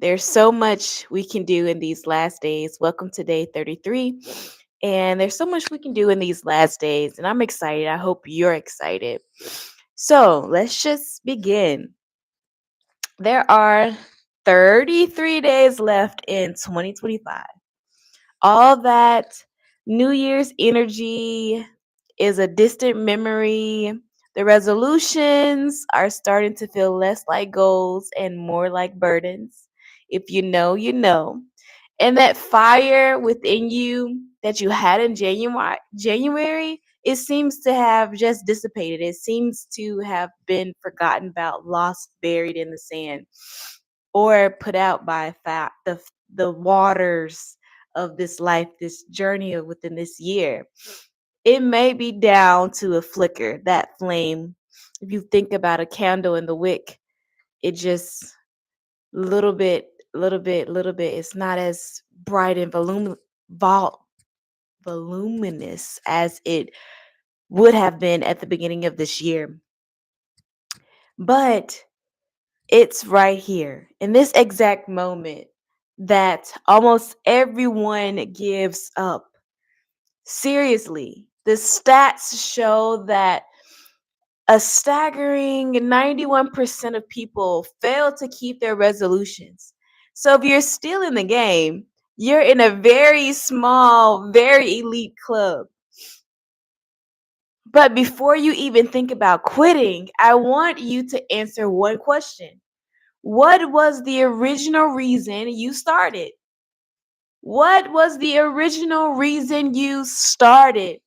There's so much we can do in these last days. Welcome to day 33. And there's so much we can do in these last days. And I'm excited. I hope you're excited. So let's just begin. There are 33 days left in 2025. All that New Year's energy is a distant memory. The resolutions are starting to feel less like goals and more like burdens. If you know, you know. And that fire within you that you had in January, it seems to have just dissipated. It seems to have been forgotten about, lost, buried in the sand, or put out by the waters of this life, this journey within this year. It may be down to a flicker, that flame. If you think about a candle in the wick, it just little bit. It's not as bright and voluminous as it would have been at the beginning of this year. But it's right here in this exact moment that almost everyone gives up. Seriously, the stats show that a staggering 91% of people fail to keep their resolutions. So if you're still in the game, you're in a very small, very elite club. But before you even think about quitting, I want you to answer one question. What was the original reason you started? What was the original reason you started?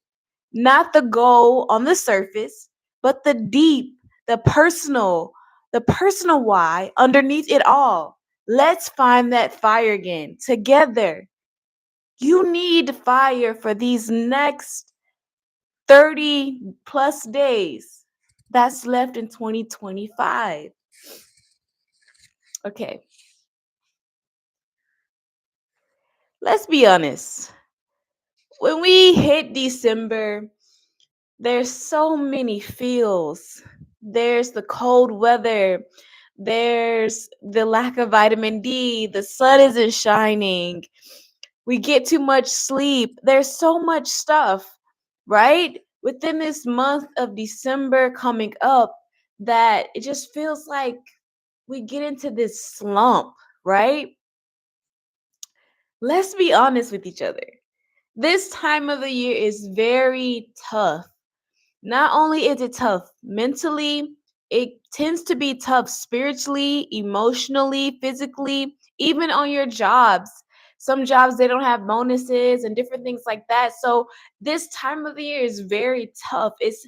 Not the goal on the surface, but the deep, the personal why underneath it all. Let's find that fire again together. You need fire for these next 30 plus days that's left in 2025. Okay, let's be honest. When we hit December, there's so many feels. There's the cold weather. There's the lack of vitamin D. The sun isn't shining. We get too much sleep. There's so much stuff, right? Within this month of December coming up, that it just feels like we get into this slump, right? Let's be honest with each other. This time of the year is very tough. Not only is it tough mentally, it tends to be tough spiritually, emotionally, physically, even on your jobs. Some jobs they don't have bonuses and different things like that. So this time of the year is very tough. It's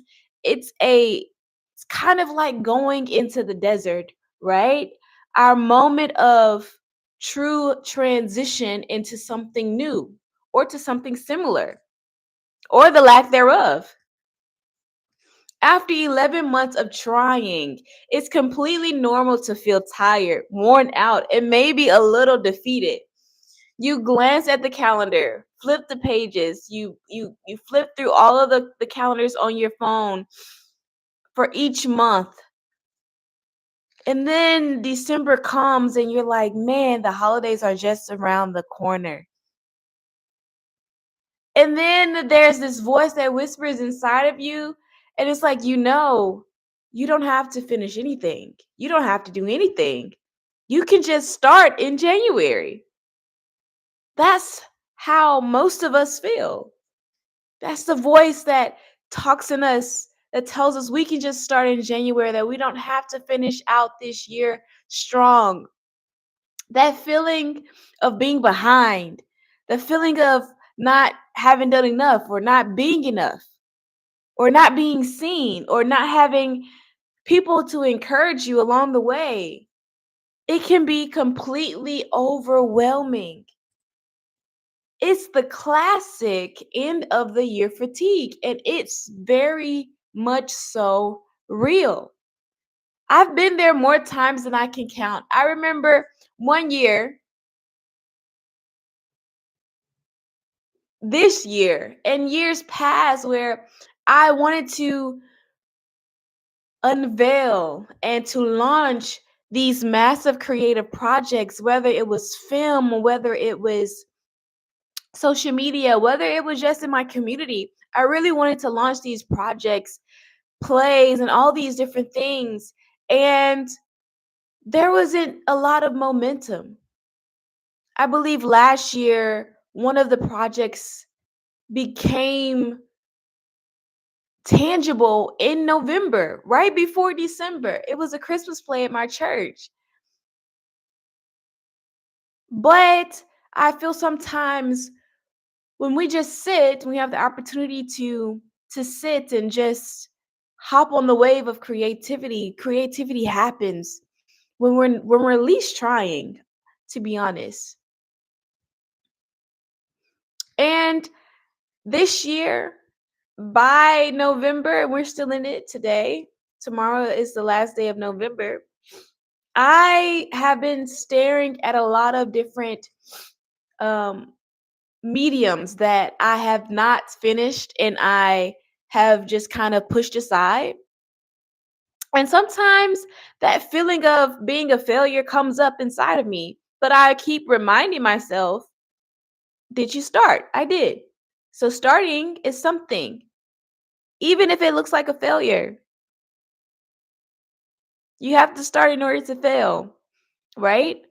kind of like going into the desert, right? Our moment of true transition into something new or to something similar or the lack thereof. After 11 months of trying, it's completely normal to feel tired, worn out, and maybe a little defeated. You glance at the calendar, flip the pages, you flip through all of the calendars on your phone for each month. And then December comes and you're like, man, the holidays are just around the corner. And then there's this voice that whispers inside of you, and it's like, you don't have to finish anything. You don't have to do anything. You can just start in January. That's how most of us feel. That's the voice that talks in us, that tells us we can just start in January, that we don't have to finish out this year strong. That feeling of being behind, the feeling of not having done enough or not being enough or not being seen or not having people to encourage you along the way. It can be completely overwhelming. It's the classic end of the year fatigue, and it's very much so real. I've been there more times than I can count. I remember one year, this year, and years past, where I wanted to unveil and to launch these massive creative projects, whether it was film, whether it was social media, whether it was just in my community. I really wanted to launch these projects, plays, and all these different things. And there wasn't a lot of momentum. I believe last year, one of the projects became tangible in November, right before December. It was a Christmas play at my church. But I feel sometimes when we just sit, we have the opportunity to sit and just hop on the wave of creativity. Creativity happens when we're least trying, to be honest. And this year, by November, we're still in it today. Tomorrow is the last day of November. I have been staring at a lot of different um, mediums that I have not finished and I have just kind of pushed aside. And sometimes that feeling of being a failure comes up inside of me, but I keep reminding myself, did you start? I did. So starting is something, even if it looks like a failure. You have to start in order to fail, right?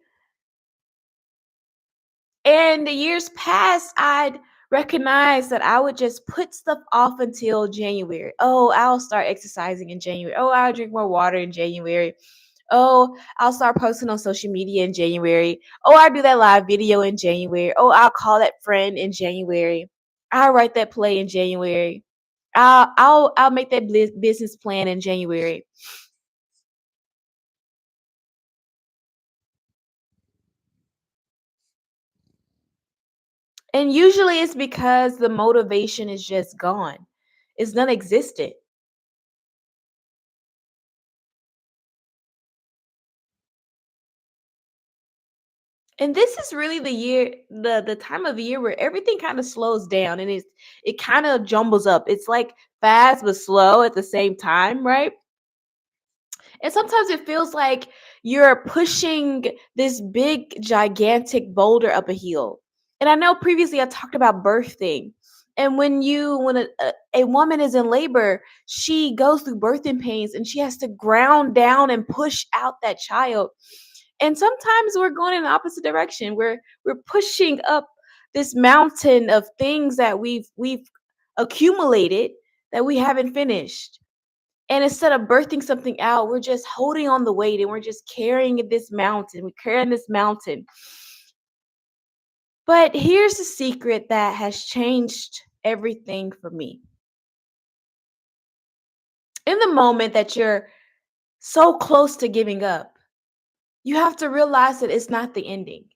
And the years past, I'd recognize that I would just put stuff off until January. Oh, I'll start exercising in January. Oh, I'll drink more water in January. Oh, I'll start posting on social media in January. Oh, I'll do that live video in January. Oh, I'll call that friend in January. I'll write that play in January. I'll make that business plan in January. And usually it's because the motivation is just gone. It's non-existent. And this is really the time of the year where everything kind of slows down and it kind of jumbles up. It's like fast but slow at the same time, right? And sometimes it feels like you're pushing this big gigantic boulder up a hill. And I know previously I talked about birthing. And when a woman is in labor, she goes through birthing pains and she has to ground down and push out that child. And sometimes we're going in the opposite direction. We're pushing up this mountain of things that we've accumulated that we haven't finished. And instead of birthing something out, we're just holding on the weight and we're just carrying this mountain. We're carrying this mountain. But here's the secret that has changed everything for me. In the moment that you're so close to giving up, you have to realize that it's not the ending.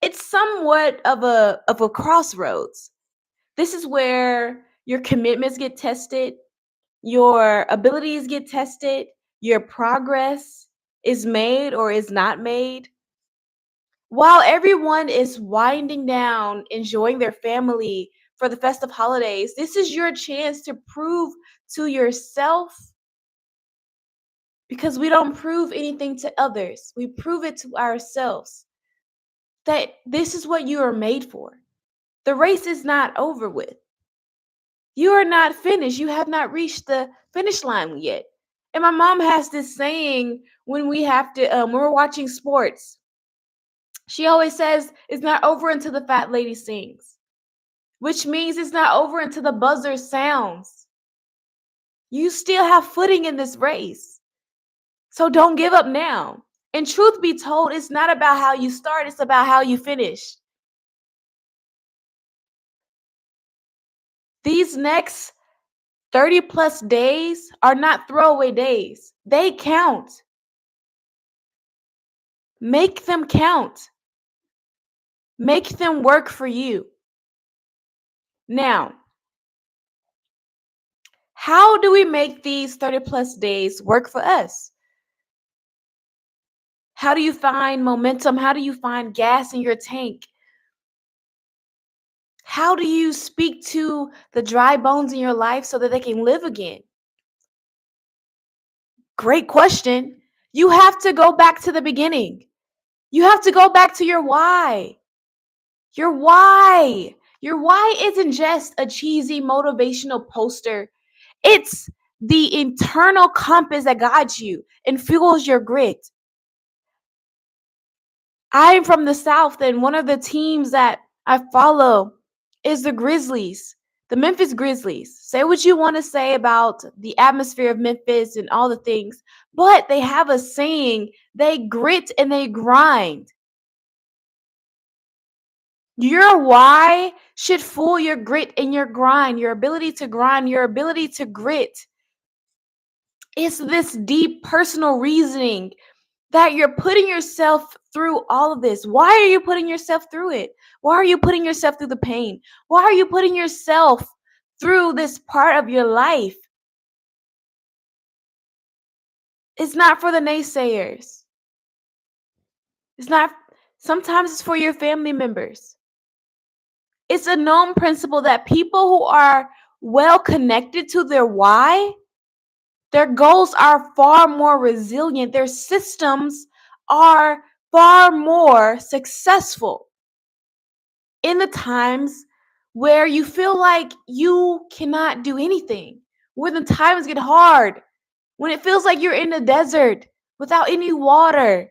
It's somewhat of a crossroads. This is where your commitments get tested, your abilities get tested, your progress is made or is not made. While everyone is winding down, enjoying their family for the festive holidays, this is your chance to prove to yourself, because we don't prove anything to others. We prove it to ourselves that this is what you are made for. The race is not over with. You are not finished. You have not reached the finish line yet. And my mom has this saying when we have to, when we're watching sports, she always says, it's not over until the fat lady sings, which means it's not over until the buzzer sounds. You still have footing in this race. So don't give up now. And truth be told, it's not about how you start, it's about how you finish. These next 30 plus days are not throwaway days, they count. Make them count. Make them work for you. Now, how do we make these 30 plus days work for us? How do you find momentum? How do you find gas in your tank? How do you speak to the dry bones in your life so that they can live again? Great question. You have to go back to the beginning. You have to go back to your why. Your why. Your why isn't just a cheesy motivational poster. It's the internal compass that guides you and fuels your grit. I'm from the South, and one of the teams that I follow is the Grizzlies, the Memphis Grizzlies. Say what you want to say about the atmosphere of Memphis and all the things, but they have a saying: they grit and they grind. Your why should fuel your grit and your grind, your ability to grind, your ability to grit. It's this deep personal reasoning that you're putting yourself through all of this. Why are you putting yourself through it? Why are you putting yourself through the pain? Why are you putting yourself through this part of your life? It's not for the naysayers. It's not, sometimes it's for your family members. It's a known principle that people who are well connected to their why, their goals are far more resilient. Their systems are far more successful in the times where you feel like you cannot do anything, when the times get hard, when it feels like you're in the desert without any water,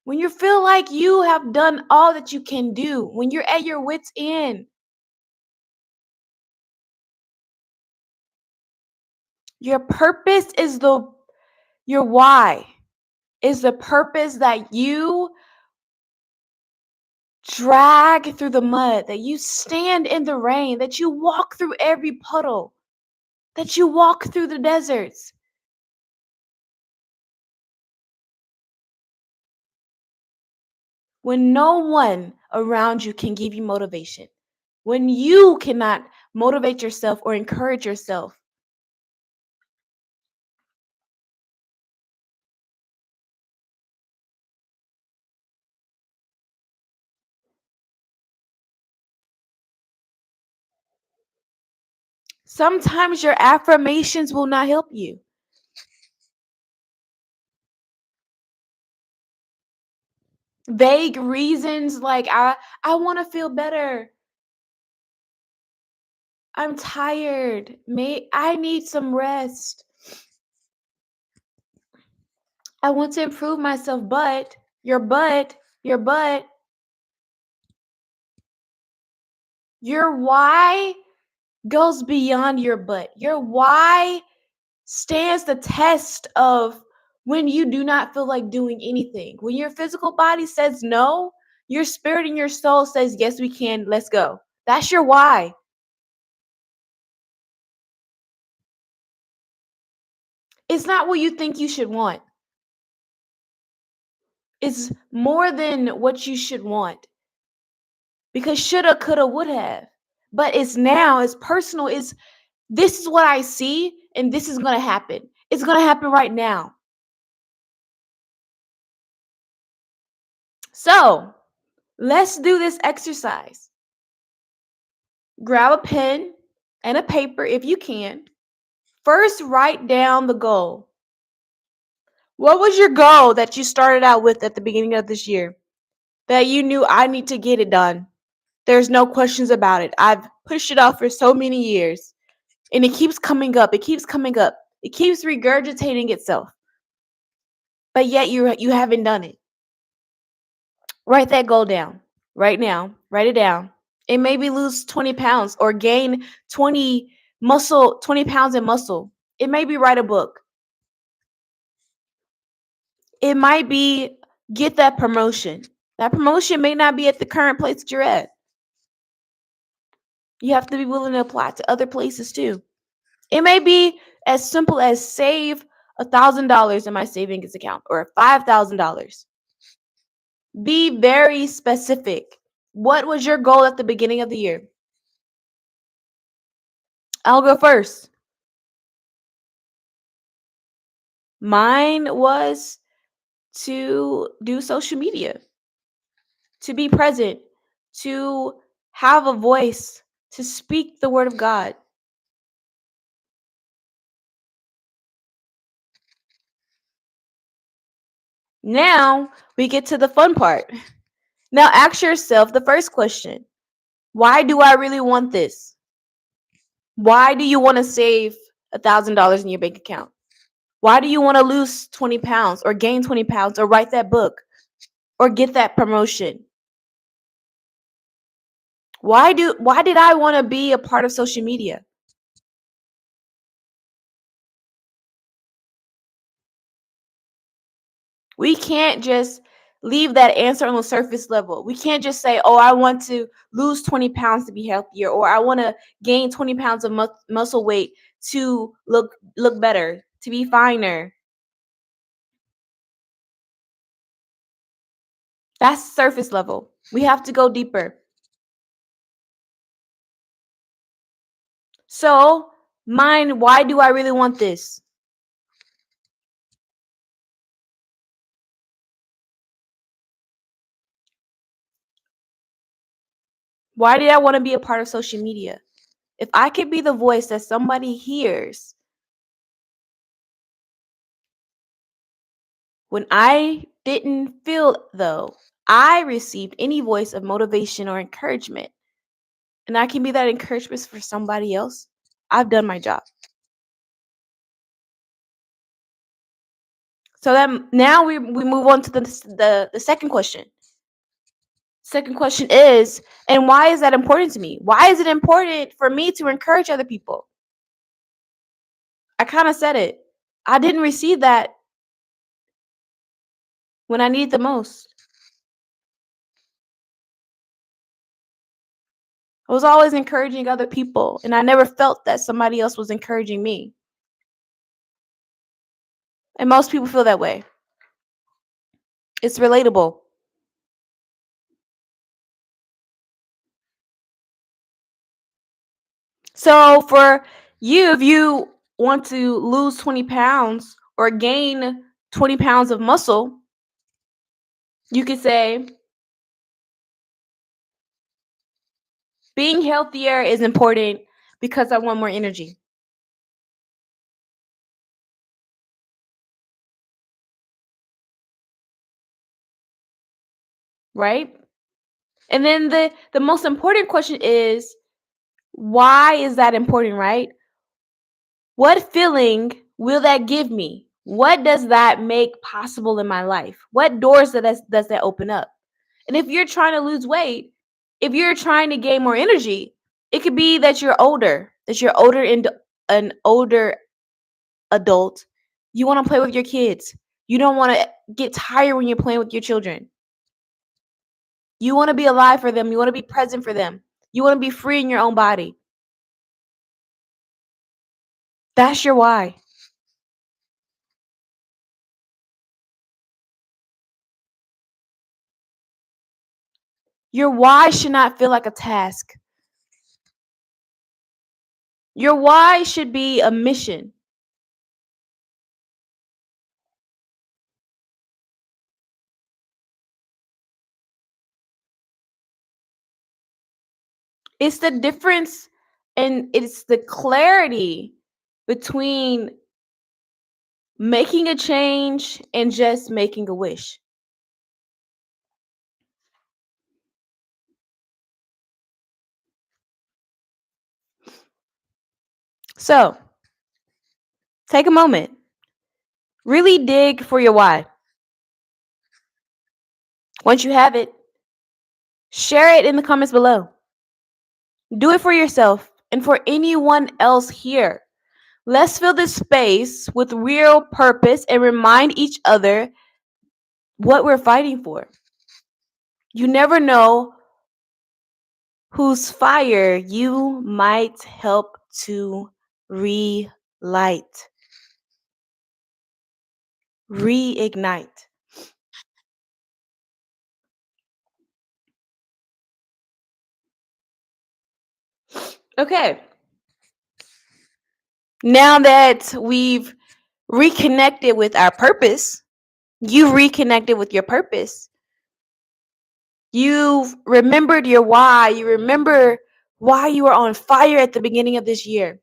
when you feel like you have done all that you can do, when you're at your wits' end. Your purpose is your why is the purpose that you drag through the mud, that you stand in the rain, that you walk through every puddle, that you walk through the deserts. When no one around you can give you motivation, when you cannot motivate yourself or encourage yourself, sometimes your affirmations will not help you. Vague reasons like I want to feel better. I'm tired. I need some rest. I want to improve myself, but your why goes beyond your butt. Your why stands the test of when you do not feel like doing anything. When your physical body says no, your spirit and your soul says, yes, we can, let's go. That's your why. It's not what you think you should want. It's more than what you should want. Because shoulda, coulda, would have. But it's now, it's personal. It's this is what I see, and this is gonna happen. It's gonna happen right now. So let's do this exercise. Grab a pen and a paper if you can. First, write down the goal. What was your goal that you started out with at the beginning of this year? That you knew I need to get it done. There's no questions about it. I've pushed it off for so many years. And it keeps coming up. It keeps coming up. It keeps regurgitating itself. But yet you haven't done it. Write that goal down right now. Write it down. It maybe lose 20 pounds or gain 20 pounds in muscle. It may be write a book. It might be get that promotion. That promotion may not be at the current place that you're at. You have to be willing to apply to other places too. It may be as simple as save $1,000 in my savings account or $5,000. Be very specific. What was your goal at the beginning of the year? I'll go first. Mine was to do social media, to be present, to have a voice, to speak the word of God. Now we get to the fun part. Now ask yourself the first question. Why do I really want this? Why do you want to save $1,000 in your bank account? Why do you want to lose 20 pounds or gain 20 pounds or write that book or get that promotion? Why did I want to be a part of social media? We can't just leave that answer on the surface level. We can't just say, "Oh, I want to lose 20 pounds to be healthier," or "I want to gain 20 pounds of muscle weight to look better, to be finer." That's surface level. We have to go deeper. So, mine, why do I really want this? Why did I want to be a part of social media? If I could be the voice that somebody hears when I didn't feel, though, I received any voice of motivation or encouragement, and I can be that encouragement for somebody else, I've done my job. So then now we move on to the second question. Second question is, and why is that important to me? Why is it important for me to encourage other people? I kind of said it. I didn't receive that when I needed the most. I was always encouraging other people, and I never felt that somebody else was encouraging me. And most people feel that way. It's relatable. So for you, if you want to lose 20 pounds or gain 20 pounds of muscle, you could say, being healthier is important because I want more energy, right? And then the most important question is, why is that important, right? What feeling will that give me? What does that make possible in my life? What doors does that open up? And if you're trying to lose weight, if you're trying to gain more energy, it could be that you're older and an older adult. You want to play with your kids. You don't want to get tired when you're playing with your children. You want to be alive for them. You want to be present for them. You want to be free in your own body. That's your why. Your why should not feel like a task. Your why should be a mission. It's the difference and it's the clarity between making a change and just making a wish. So take a moment, really dig for your why. Once you have it, share it in the comments below. Do it for yourself and for anyone else here. Let's fill this space with real purpose and remind each other what we're fighting for. You never know whose fire you might help to relight, reignite. Okay, now that we've reconnected with our purpose, you reconnected with your purpose. You've remembered your why. You remember why you were on fire at the beginning of this year.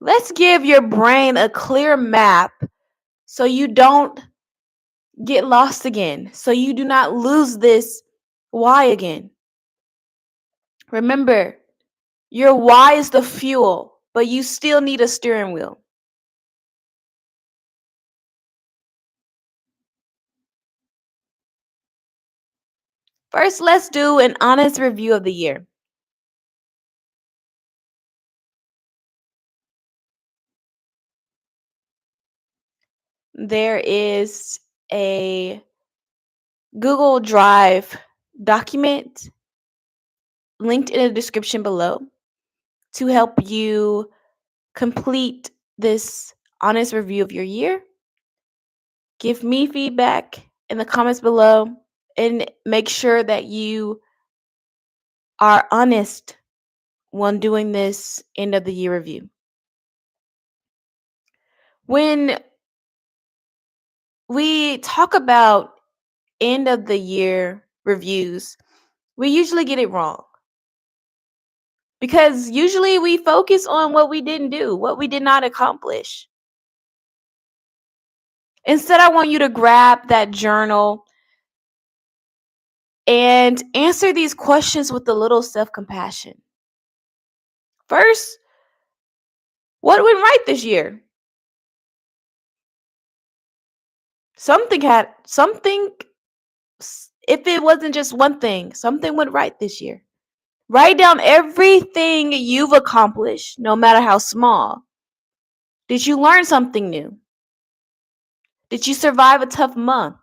Let's give your brain a clear map so you don't get lost again, so you do not lose this why again. Remember, your why is the fuel, but you still need a steering wheel. First, let's do an honest review of the year. There is a Google Drive document linked in the description below to help you complete this honest review of your year. Give me feedback in the comments below and make sure that you are honest when doing this end of the year review. When we talk about end of the year reviews, we usually get it wrong because usually we focus on what we didn't do, what we did not accomplish. Instead, I want you to grab that journal and answer these questions with a little self compassion. First, what went right this year? Something, if it wasn't just one thing, something went right this year. Write down everything you've accomplished, no matter how small. Did you learn something new? Did you survive a tough month?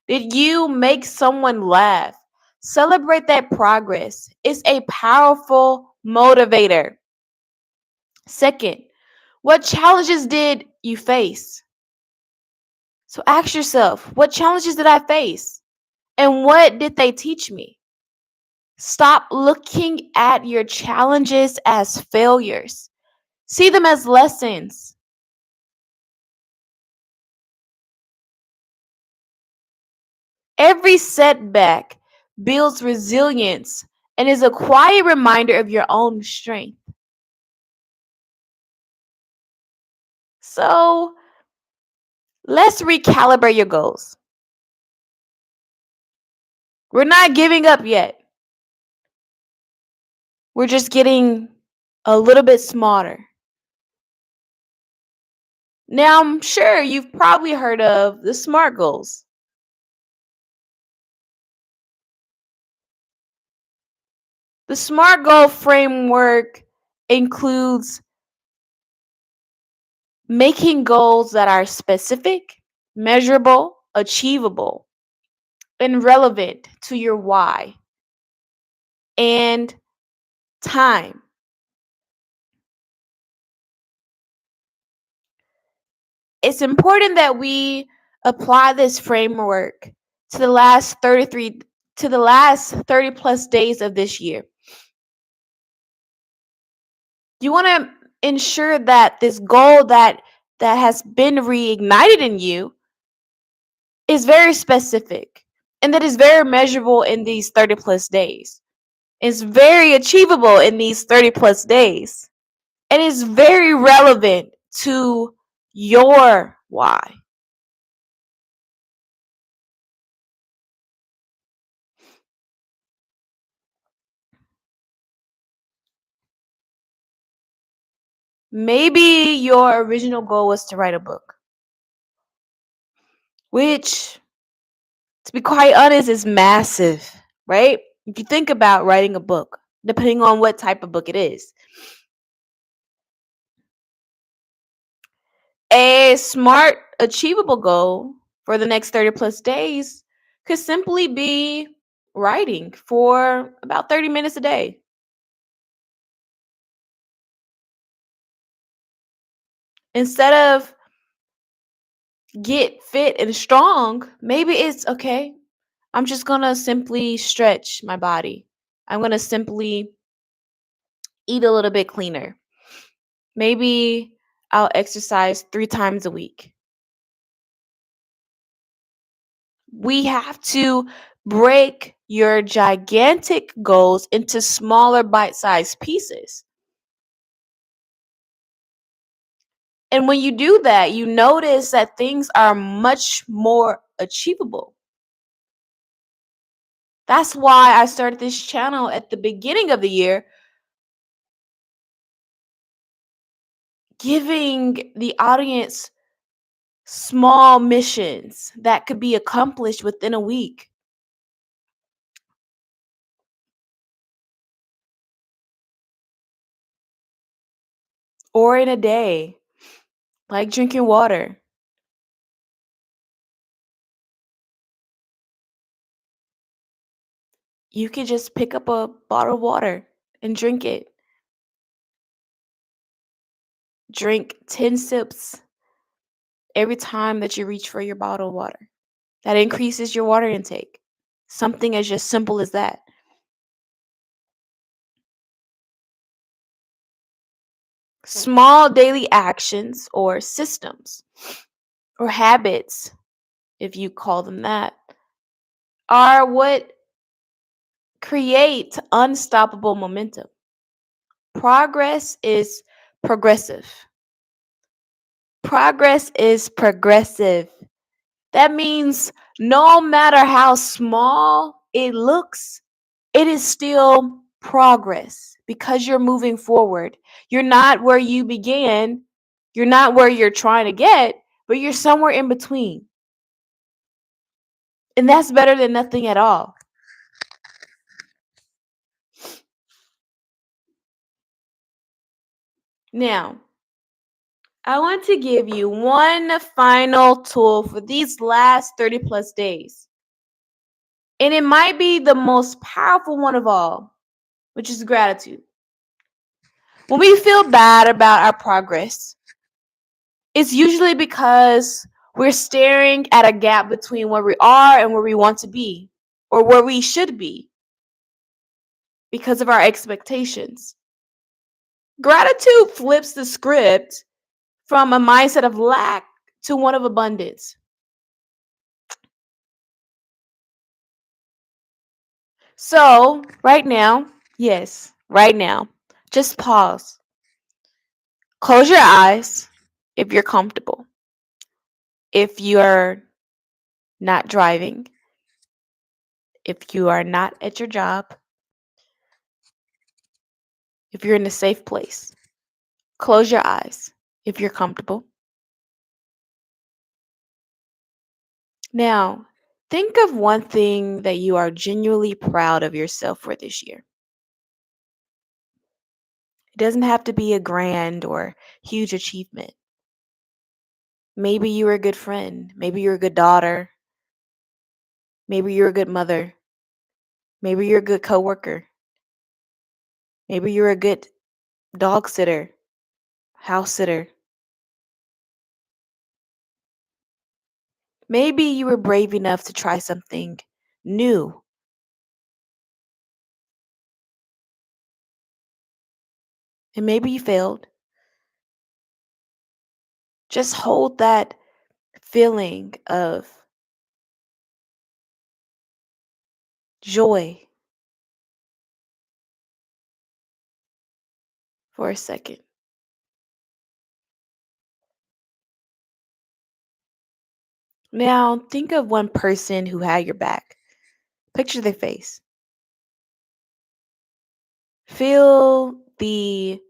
Did you make someone laugh? Celebrate that progress. It's a powerful motivator. Second, what challenges did you face? So ask yourself, what challenges did I face? And what did they teach me? Stop looking at your challenges as failures. See them as lessons. Every setback builds resilience and is a quiet reminder of your own strength. So let's recalibrate your goals. We're not giving up yet. We're just getting a little bit smarter. Now, I'm sure you've probably heard of the SMART goals. The SMART goal framework includes making goals that are specific, measurable, achievable, and relevant to your why and time. It's important that we apply this framework to the last 30 plus days of this year. You want to ensure that this goal that has been reignited in you is very specific and that is very measurable in these 30 plus days. It's very achievable in these 30 plus days. And it's very relevant to your why. Maybe your original goal was to write a book, which, to be quite honest, is massive, right? If you think about writing a book, depending on what type of book it is, a smart, achievable goal for the next 30 plus days could simply be writing for about 30 minutes a day. Instead of get fit and strong, maybe it's okay. I'm just going to simply stretch my body. I'm going to simply eat a little bit cleaner. Maybe I'll exercise 3 times a week. We have to break your gigantic goals into smaller bite-sized pieces. And when you do that, you notice that things are much more achievable. That's why I started this channel at the beginning of the year, giving the audience small missions that could be accomplished within a week or in a day, like drinking water. You could just pick up a bottle of water and drink it. Drink 10 sips every time that you reach for your bottle of water. That increases your water intake. Something as just simple as that. Small daily actions or systems or habits, if you call them that, are what create unstoppable momentum. Progress is progressive. Progress is progressive. That means no matter how small it looks, it is still progress because you're moving forward. You're not where you began, you're not where you're trying to get, but you're somewhere in between. And that's better than nothing at all. Now, I want to give you one final tool for these last 30 plus days. And it might be the most powerful one of all, which is gratitude. When we feel bad about our progress, it's usually because we're staring at a gap between where we are and where we want to be, or where we should be, because of our expectations. Gratitude flips the script from a mindset of lack to one of abundance. So, right now, yes, right now, just pause. Close your eyes if you're comfortable. If you're not driving, if you are not at your job, if you're in a safe place, close your eyes if you're comfortable. Now, think of one thing that you are genuinely proud of yourself for this year. It doesn't have to be a grand or huge achievement. Maybe you were a good friend. Maybe you're a good daughter. Maybe you're a good mother. Maybe you're a good coworker. Maybe you're a good dog sitter, house sitter. Maybe you were brave enough to try something new. And maybe you failed. Just hold that feeling of joy for a second. Now, think of one person who had your back. Picture their face. Feel the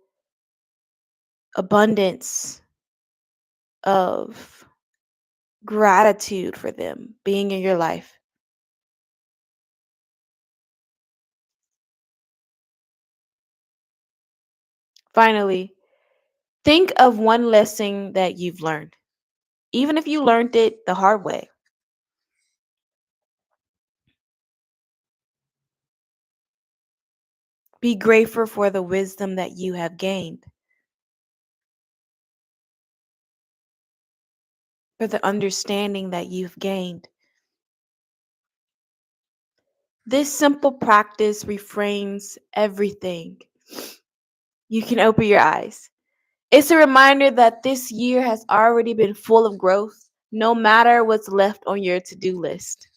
abundance of gratitude for them being in your life. Finally, think of one lesson that you've learned, even if you learned it the hard way. Be grateful for the wisdom that you have gained, for the understanding that you've gained. This simple practice reframes everything. You can open your eyes. It's a reminder that this year has already been full of growth, no matter what's left on your to do list.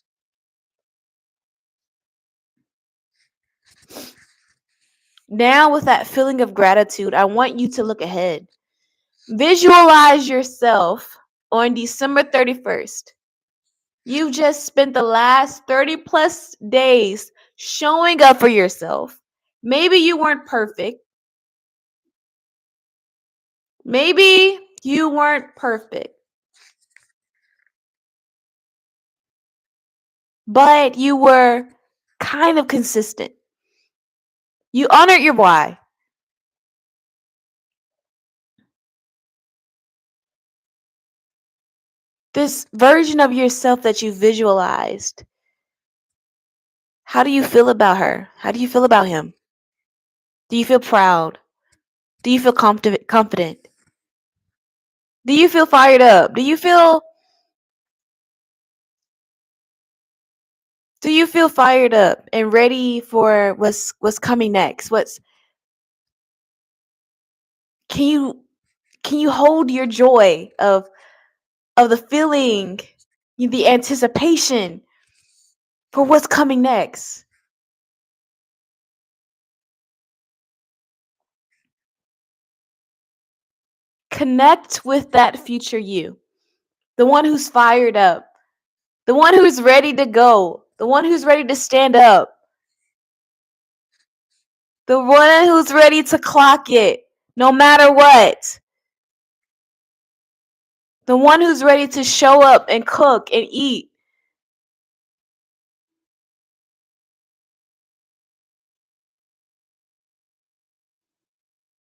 Now, with that feeling of gratitude, I want you to look ahead. Visualize yourself on December 31st. You just spent the last 30 plus days showing up for yourself. Maybe you weren't perfect. Maybe you weren't perfect, but you were kind of consistent. You honored your why. This version of yourself that you visualized. How do you feel about her? How do you feel about him? Do you feel proud? Do you feel confident? Do you feel fired up? Do you feel fired up and ready for what's coming next? What's can you can you hold your joy of the feeling, the anticipation for what's coming next? Connect with that future you, the one who's fired up, the one who's ready to go, the one who's ready to stand up, the one who's ready to clock it no matter what, the one who's ready to show up and cook and eat.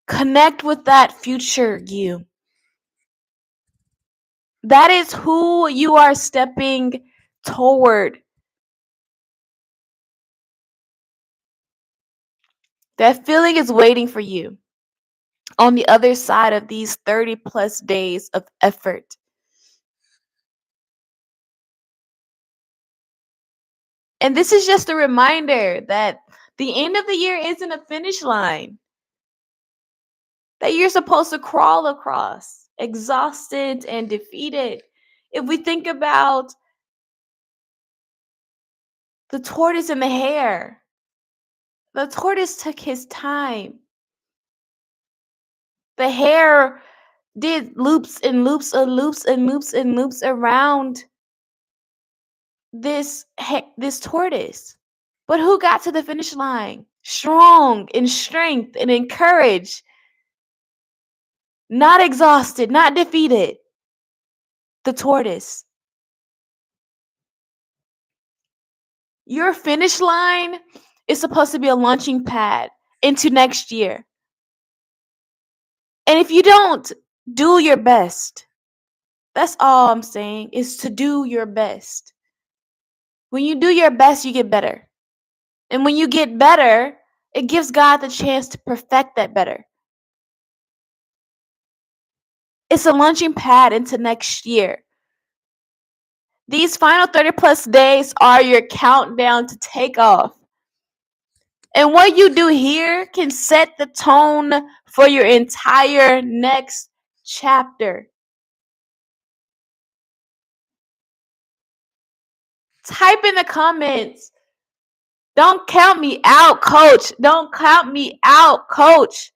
Connect with that future you. That is who you are stepping toward. That feeling is waiting for you on the other side of these 30 plus days of effort. And this is just a reminder that the end of the year isn't a finish line that you're supposed to crawl across, exhausted and defeated. If we think about the tortoise and the hare, the tortoise took his time. The hare did loops and loops and loops and loops and loops around this tortoise. But who got to the finish line? Strong in strength and encouraged, not exhausted, not defeated. The tortoise. Your finish line is supposed to be a launching pad into next year. And if you don't do your best, that's all I'm saying is to do your best. When you do your best, you get better. And when you get better, it gives God the chance to perfect that better. It's a launching pad into next year. These final 30 plus days are your countdown to take off. And what you do here can set the tone for your entire next chapter. Type in the comments. Don't count me out, coach. Don't count me out, coach.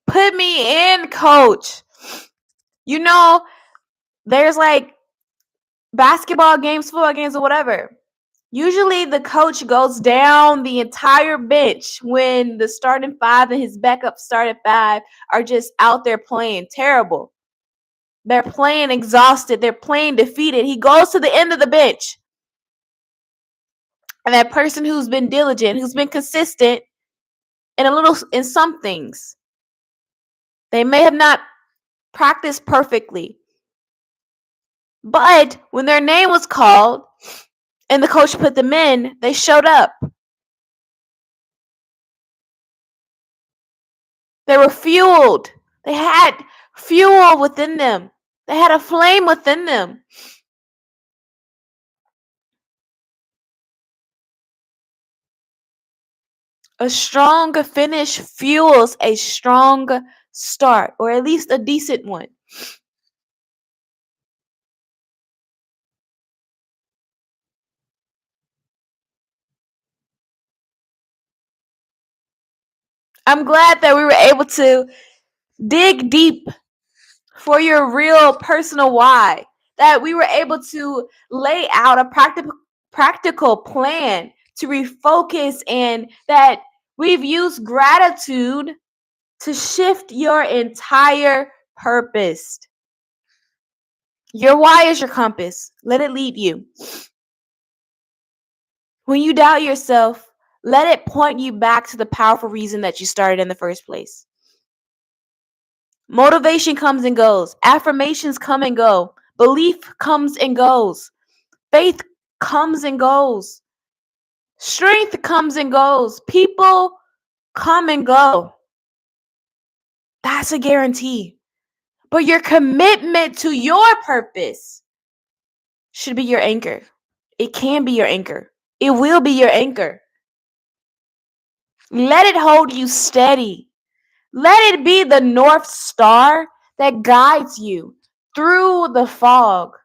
Put me in, coach. You know, there's like basketball games, football games, or whatever. Usually the coach goes down the entire bench when the starting five and his backup starting five are just out there playing terrible. They're playing exhausted. They're playing defeated. He goes to the end of the bench. And that person who's been diligent, who's been consistent in some things, they may have not practiced perfectly. But when their name was called and the coach put them in, they showed up. They were fueled. They had fuel within them. They had a flame within them. A strong finish fuels a strong start, or at least a decent one. I'm glad that we were able to dig deep for your real personal why, that we were able to lay out a practical plan to refocus, and that we've used gratitude to shift your entire purpose. Your why is your compass. Let it lead you. When you doubt yourself, let it point you back to the powerful reason that you started in the first place. Motivation comes and goes. Affirmations come and go. Belief comes and goes. Faith comes and goes. Strength comes and goes. People come and go. That's a guarantee. But your commitment to your purpose should be your anchor. It can be your anchor. It will be your anchor. Let it hold you steady. Let it be the North Star that guides you through the fog.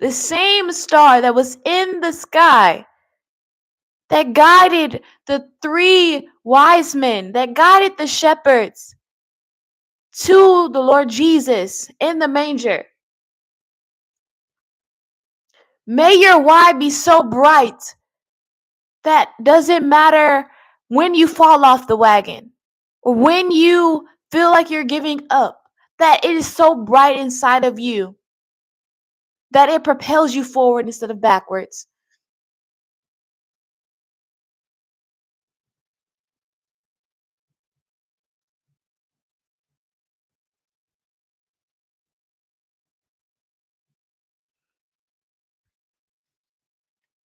The same star that was in the sky that guided the three wise men, that guided the shepherds to the Lord Jesus in the manger. May your why be so bright that doesn't matter when you fall off the wagon or when you feel like you're giving up, that it is so bright inside of you that it propels you forward instead of backwards.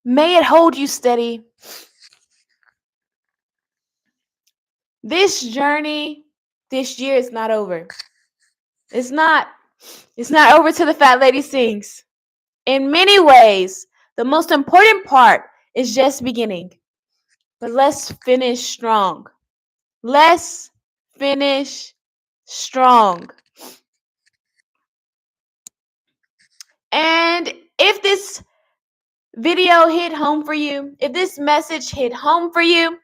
May it hold you steady. This journey this year is not over. It's not. It's not over till the fat lady sings. In many ways, the most important part is just beginning. But let's finish strong. Let's finish strong. And if this video hit home for you, if this message hit home for you,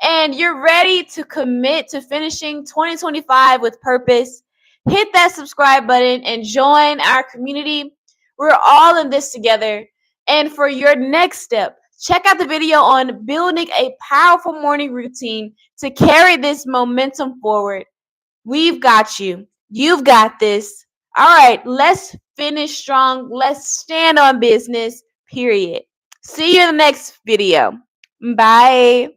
and you're ready to commit to finishing 2025 with purpose, hit that subscribe button and join our community. We're all in this together. And for your next step, check out the video on building a powerful morning routine to carry this momentum forward. We've got you. You've got this. All right, let's finish strong. Let's stand on business, period. See you in the next video. Bye.